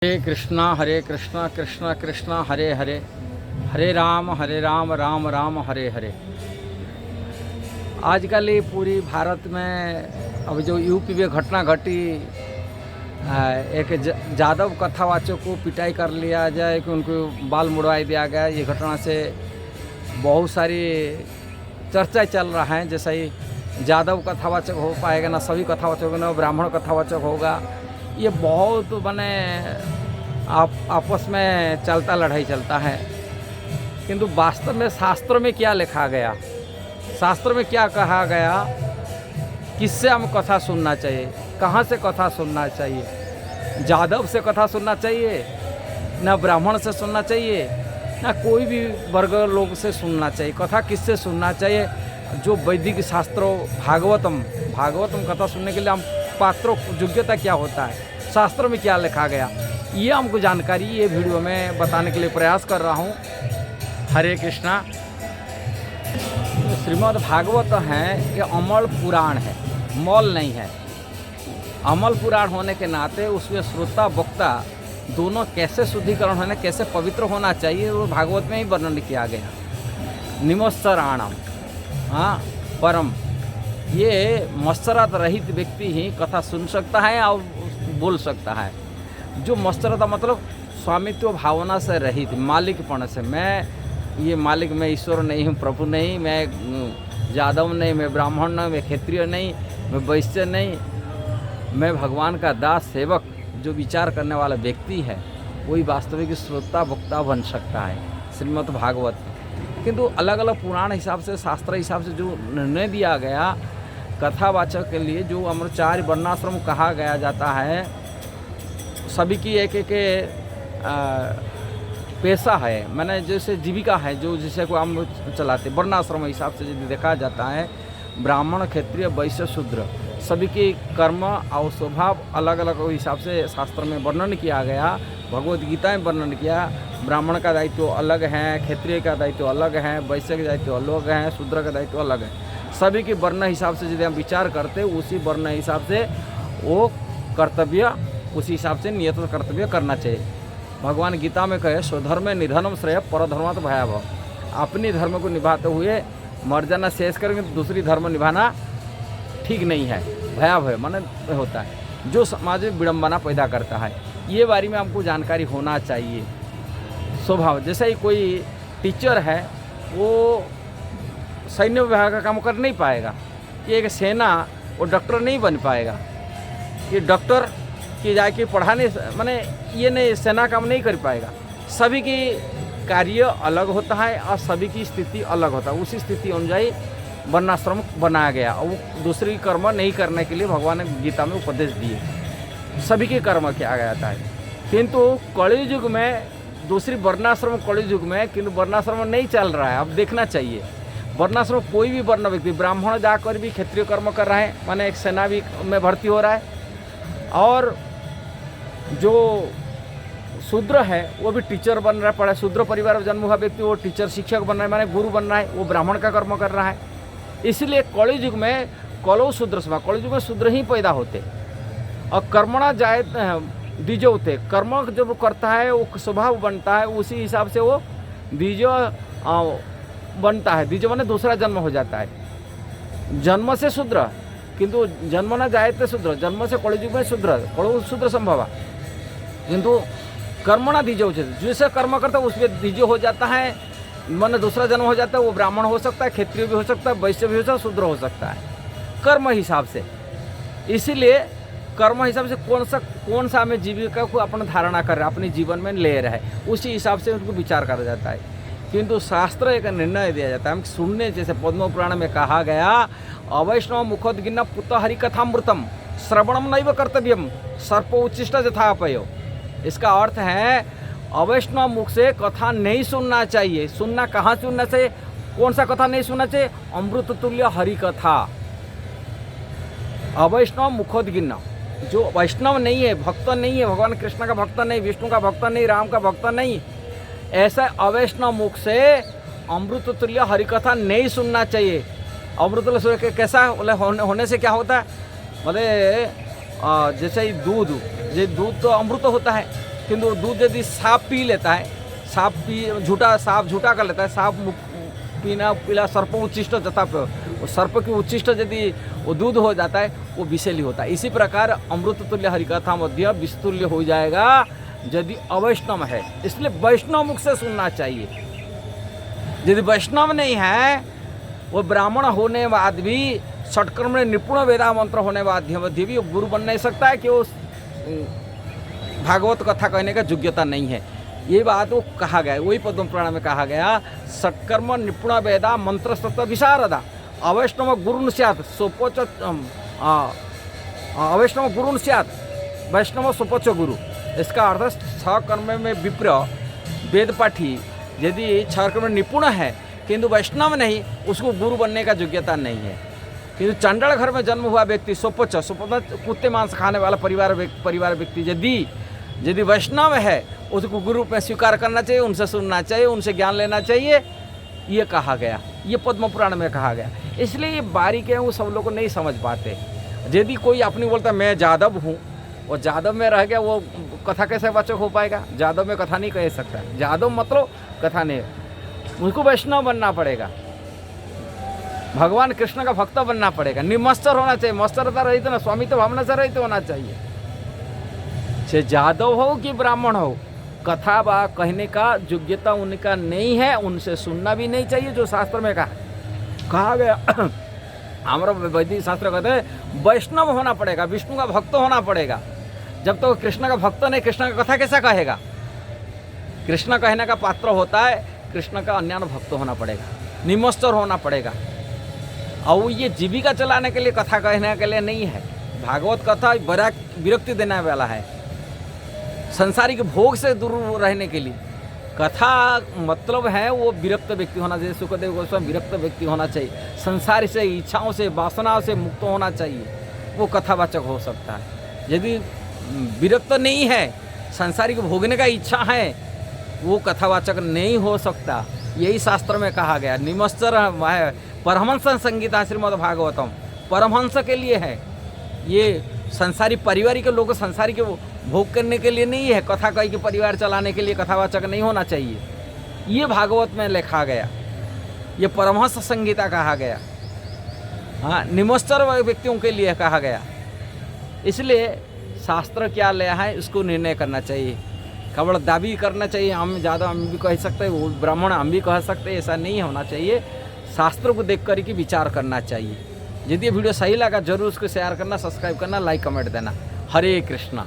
हरे कृष्णा कृष्णा कृष्णा हरे हरे, हरे राम राम राम हरे हरे। आजकल ये पूरी भारत में अब जो यूपी में घटना घटी, एक जादव कथावाचक को पिटाई कर लिया जाए कि उनको बाल मुड़वाई दिया गया, ये घटना से बहुत सारी चर्चा चल रहा है। जैसे ही जादव कथावाचक हो पाएगा ना, सभी कथावाचक ना ब्राह्मण कथावाचक होगा। ये बहुत माने आपस में चलता लड़ाई चलता है, किंतु वास्तव में शास्त्र में क्या लिखा गया, शास्त्र में क्या कहा गया, किससे हम कथा सुनना चाहिए, कहाँ से कथा सुनना चाहिए। जादव से कथा सुनना चाहिए ना, ब्राह्मण से सुनना चाहिए ना, कोई भी वर्ग लोग से सुनना चाहिए। कथा किससे सुनना चाहिए? जो वैदिक शास्त्रों भागवतम कथा सुनने के लिए हम पात्रों योग्यता क्या होता है, शास्त्र में क्या लिखा गया, ये हमको जानकारी ये वीडियो में बताने के लिए प्रयास कर रहा हूँ। हरे कृष्णा। श्रीमद् भागवत है, ये अमल पुराण है, मौल नहीं है। अमल पुराण होने के नाते उसमें श्रोता वक्ता दोनों कैसे शुद्धिकरण होने, कैसे पवित्र होना चाहिए, वो भागवत में ही वर्णन किया गया। निमस्सराणम, हाँ परम, ये मत्सरत रहित व्यक्ति ही कथा सुन सकता है और बोल सकता है। जो मत्सरता मतलब स्वामित्व भावना से रहित, मालिकपन से, मैं ये मालिक, मैं ईश्वर नहीं हूँ, प्रभु नहीं, मैं यादव नहीं, मैं ब्राह्मण नहीं, मैं क्षत्रिय नहीं, मैं वैश्य नहीं, मैं भगवान का दास सेवक, जो विचार करने वाला व्यक्ति है वही वास्तविक श्रोता वक्ता बन सकता है श्रीमद् भागवत। किंतु अलग अलग पुराण हिसाब से, शास्त्र हिसाब से जो निर्णय दिया गया कथावाचक के लिए, जो अमृतचार्य वर्णाश्रम कहा गया जाता है, सभी की एक पेशा है, मैंने जैसे जीविका है, जो जिसे को हम चलाते वर्णाश्रम हिसाब से यदि देखा जाता है, ब्राह्मण क्षत्रिय वैश्य शूद्र सभी के कर्म और स्वभाव अलग अलग हिसाब से शास्त्र में वर्णन किया गया, भगवद गीता में वर्णन किया। ब्राह्मण का दायित्व अलग है, क्षत्रिय का दायित्व अलग है, वैश्य का दायित्व अलग है, शूद्र का दायित्व अलग है। सभी के वर्ण हिसाब से यदि हम विचार करते, उसी वर्ण हिसाब से वो कर्तव्य, उसी हिसाब से नियत कर्तव्य करना चाहिए। भगवान गीता में कहे, स्वधर्म निधनम श्रेय परधर्मात् भयावह। अपनी धर्म को निभाते हुए मर जाना शेष करके दूसरी धर्म निभाना ठीक नहीं है, भयावह माने होता है, जो समाज में विडम्बना पैदा करता है। ये बारे में हमको जानकारी होना चाहिए। स्वभाव जैसे ही कोई टीचर है, वो सैन्य विभाग का काम कर नहीं पाएगा, कि एक सेना वो डॉक्टर नहीं बन पाएगा, ये डॉक्टर कि जाके पढ़ाने माने ये नहीं, सेना काम नहीं कर पाएगा। सभी की कार्य अलग होता है और सभी की स्थिति अलग होता है। उसी स्थिति अनुযাयी वर्णाश्रम बनाया गया और वो दूसरी कर्म नहीं करने के लिए भगवान ने गीता में उपदेश दिए। सभी के कर्म किया जाता है, किंतु कलि युग में दूसरी वर्णाश्रम, कलि युग में किंतु वर्णाश्रम नहीं चल रहा है। अब देखना चाहिए वर्णाश्रम, कोई भी वर्ण व्यक्ति, ब्राह्मण जाकर भी क्षत्रिय कर्म कर रहा है, माने एक सेना भी में भर्ती हो रहा है, और जो शूद्र है वो भी टीचर बन रहा है, पढ़ा शूद्र परिवार में जन्म हुआ व्यक्ति वो टीचर शिक्षक बन रहा है, माने गुरु बन रहा है, वो ब्राह्मण का कर्म कर रहा है। इसलिए कलि युग में कलौ शूद्र सभा, कलि युग में शूद्र ही पैदा होते और कर्मणा जाए द्विज होते। कर्म जब करता है वो स्वभाव बनता है, उसी हिसाब से वो द्विज बनता है। द्विज माने दूसरा जन्म हो जाता है। जन्म से शूद्र, किंतु जन्म न जायते शूद्र, जन्म से कलि युग में शूद्र, कलौ शूद्र संभव, किंतु कर्मणा द्विज होते, जिससे कर्म करता है उसमें द्विज हो जाता है, मन दूसरा जन्म हो जाता है। वो ब्राह्मण हो सकता है, क्षत्रिय भी हो सकता है, वैश्य भी हो सकता है, शूद्र हो सकता है, कर्म हिसाब से। इसीलिए कर्म हिसाब से कौन सा हमें जीविका को अपना धारणा कर रहे हैं, अपने जीवन में ले रहे हैं, उसी हिसाब से उनको विचार करा जाता है। किंतु शास्त्र एक निर्णय दिया जाता है, हम सुनने, जैसे पद्म पुराण में कहा गया, अवैष्णव मुखोद्गिन्ना पुत हरिकथामृतम श्रवणम नैव कर्तव्यम सर्प उच्चिष्ट यथापयो। इसका अर्थ है अवैष्णव मुख से कथा नहीं सुनना चाहिए। सुनना कहाँ सुनना चाहिए, कौन सा कथा नहीं सुनना चाहिए? अमृत तुल्य हरि कथा। अवैष्णव मुखोद्गिन्ना, जो वैष्णव नहीं है, भक्त नहीं है, भगवान कृष्ण का भक्त नहीं, विष्णु का भक्त नहीं, राम का भक्त नहीं, ऐसा अवैष्णव मुख से अमृत तुल्य हरि कथा नहीं सुनना चाहिए। अमृत तुल्य कैसा होने से क्या होता है, बोले जैसे ही दूध तो अमृत होता है, किंतु दूध यदि सांप पी लेता है, सांप झूठा कर लेता है, सांप पीना पीला सर्प उच्चिष्ट जता पे, वो सर्प की उच्चिष्ट यदि वो दूध हो जाता है वो विषैली होता है। इसी प्रकार अमृत तुल्य हरिकथा मध्य विस्तुल्य हो जाएगा यदि अवैष्णव है। इसलिए वैष्णव मुख से सुनना चाहिए। यदि वैष्णव नहीं है, वो ब्राह्मण होने बाद भी षटकर्म में निपुण वेदा मंत्र होने बाद भी वो गुरु बन नहीं सकता है कि वो भागवत कथा कहने का योग्यता नहीं है। ये बात वो कहा गया, वही पद्म पुराण में कहा गया, षटकर्म निपुण वेदा मंत्र सत्य विशारदा अवैष्णव गुरु स्यात् सोपोच अवैष्णव गुरु स्यात् वैष्णव सोपोच गुरु। इसका अर्थ छह कर्म में विप्र वेद पाठी यदि छह कर्म में निपुण है किंतु वैष्णव नहीं, उसको गुरु बनने का योग्यता नहीं है। किंतु चंडाल घर में जन्म हुआ व्यक्ति सोपोच कुत्ते मांस खाने वाला परिवार व्यक्ति यदि वैष्णव है, उसको गुरु रूप में स्वीकार करना चाहिए, उनसे सुनना चाहिए, उनसे ज्ञान लेना चाहिए। ये कहा गया, ये पद्म पुराण में कहा गया। इसलिए ये बारीक है, वो सब लोग नहीं समझ पाते। यदि कोई अपनी बोलता मैं जादव हूँ और जादव में रह गया, वो कथा कैसे वाचक हो पाएगा? जादव में कथा नहीं कह सकता। जादव मतलब कथा नहीं, उनको वैष्णव बनना पड़ेगा, भगवान कृष्ण का भक्त बनना पड़ेगा, निमस्तर होना चाहिए। मस्तरता रहित ना, स्वामी तो भावना से रहित होना चाहिए। चाहे जादव हो कि ब्राह्मण हो, कथा बा कहने का योग्यता उनका नहीं है, उनसे सुनना भी नहीं चाहिए। जो शास्त्र में कहा गया हमारा वैदिक शास्त्र कहते हैं वैष्णव होना पड़ेगा, विष्णु का भक्त होना पड़ेगा। जब तो कृष्ण का भक्त नहीं, कृष्ण का कथा कैसा कहेगा? कृष्ण कहने का पात्र होता है, कृष्ण का अन्य भक्त होना पड़ेगा, निमस्तर होना पड़ेगा। और ये जीविका चलाने के लिए कथा कहने के लिए नहीं है। भागवत कथा बड़ा विरक्ति देने वाला है, संसारिक भोग से दूर रहने के लिए। कथा मतलब है वो विरक्त व्यक्ति होना चाहिए। सुखदेव गोस्वामी विरक्त व्यक्ति होना चाहिए, संसार से, इच्छाओं से, वासनाओं से मुक्त होना चाहिए, वो कथावाचक हो सकता है। यदि विरक्त नहीं है, संसारिक भोगने का इच्छा है, वो कथावाचक नहीं हो सकता। यही शास्त्र में कहा गया। निमस्तर है परमहंस संगीता श्रीमद् भागवतम, परमहंस के लिए है। ये संसारी परिवार के लोग संसारी के भोग करने के लिए नहीं है। कथा कही के परिवार चलाने के लिए कथावाचक नहीं होना चाहिए। ये भागवत में लिखा गया, ये परमहंस संगीता कहा गया। हाँ, निमस्तर व्यक्तियों के लिए कहा गया। इसलिए शास्त्र क्या लिया है इसको निर्णय करना चाहिए। केवल दावी करना चाहिए हम ज़्यादा, हम भी कह सकते हैं, वो ब्राह्मण हम भी कह सकते हैं, ऐसा नहीं होना चाहिए। शास्त्र को देख कर के विचार करना चाहिए। यदि ये वीडियो सही लगा जरूर उसको शेयर करना, सब्सक्राइब करना, लाइक कमेंट देना। हरे कृष्णा।